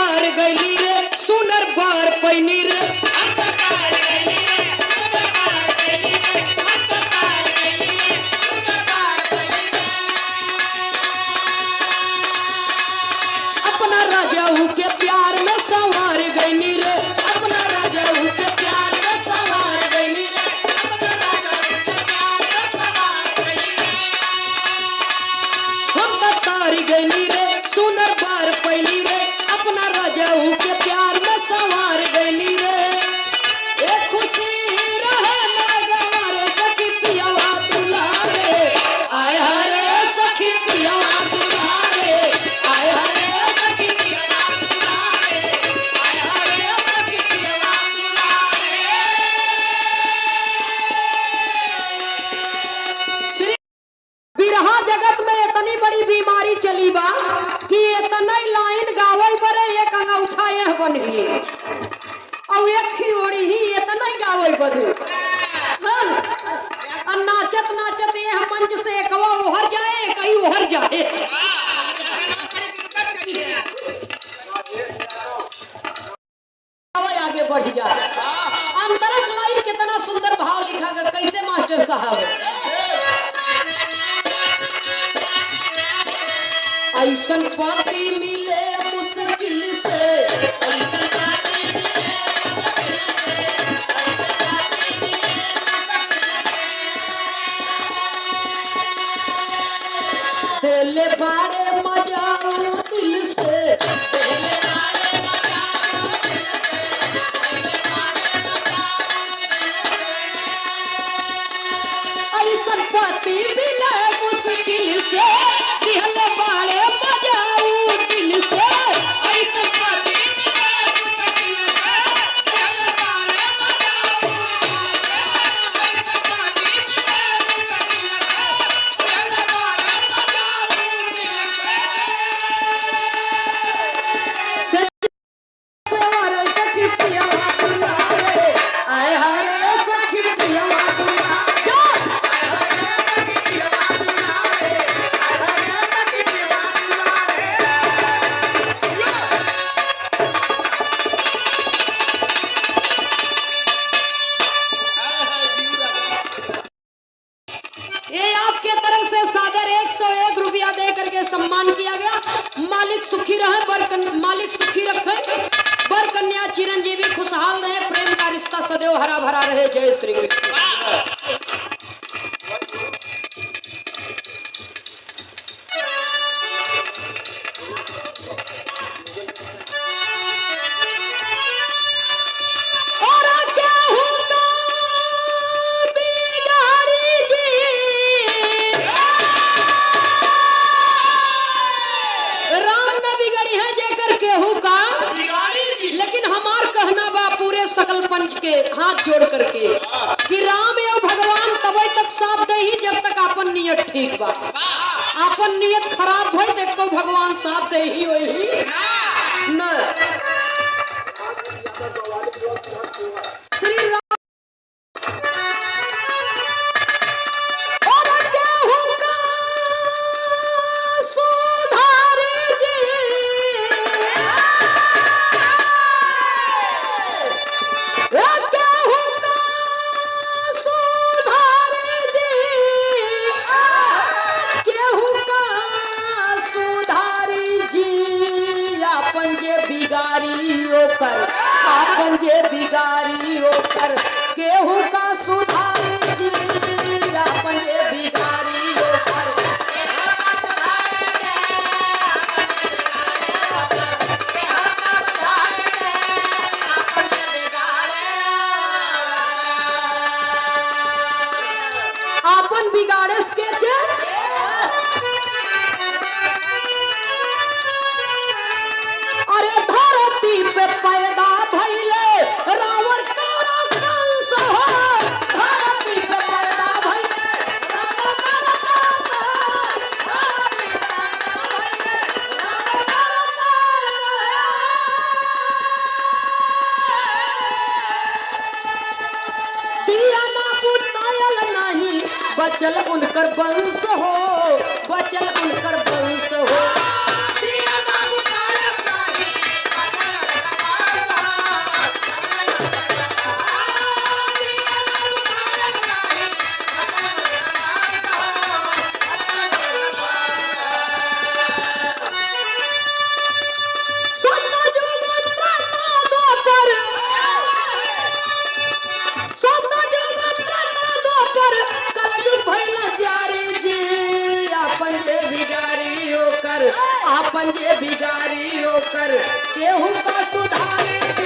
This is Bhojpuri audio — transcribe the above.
तार गईली रे सुनर बार पैनी रे अपना राजा के प्यार में संवार गईली रे अपना राजा के प्यार में संवार गईली रे हम तारी गईली रे सुनर बार पैनी रे अपना राजा के प्यार में संवार गईली रे एक खुशी रहे नगवारे सखी पियावा दुलारे आय हरे सखी पियावा दुलारे आय हरे सखी पियावा दुलारे आय हरे सखी पियावा दुलारे। श्री बिरहा जगत में इतनी बड़ी बीमारी चली बा कि इतना लाइन गावल बरे एक अंगौछा यह बन गई और एक खियोड़ी ही इतना गावल बरे हाँ नाचत नाचत यह मंच से कवा ओहर जाए कहीं ओहर जाए आगे बढ़ जाए अंतरक लाइन कितना सुंदर भाव लिखा गया कैसे मास्टर साहब ऐसन पाती मिले मुश्किल से ऐसन पाती मिले मुश्किल से दिल बाड़े मजाऊ दिल से दिल बाड़े मजाऊ दिल से ऐसन पाती मिले मुश्किल से दिल बाड़े मजाऊ दिल से ऐसन पाती सम्मान किया गया। मालिक सुखी रहे, मालिक सुखी रखे, बर कन्या चिरंजीवी खुशहाल रहे, प्रेम का रिश्ता सदैव हरा भरा रहे। जय श्री कृष्ण। लेकिन हमार कहना बा पूरे सकल पंच के हाथ जोड़ करके कि राम एवं भगवान तब तक साथ दे ही जब तक अपन नियत ठीक बा। अपन नियत खराब भई देखो भगवान साथ दे ही वही न। श्री राम अपन जे बिगारी होकर केहू का सुधार जी, अपन जे बिगारी होकर अपन बिगाड़स के थे। अरे धरती पे पैदा भइले रावण कारा कंस हो, धरती पे पैदा भइले रावण कारा दिया ना बुतायल नहीं, बचल उनकर वंश हो, बचल उनकर वंश हो। दिया ना बुतायल नहीं, कर आपन जे बिगाड़ी ओकर केहू का सुधारे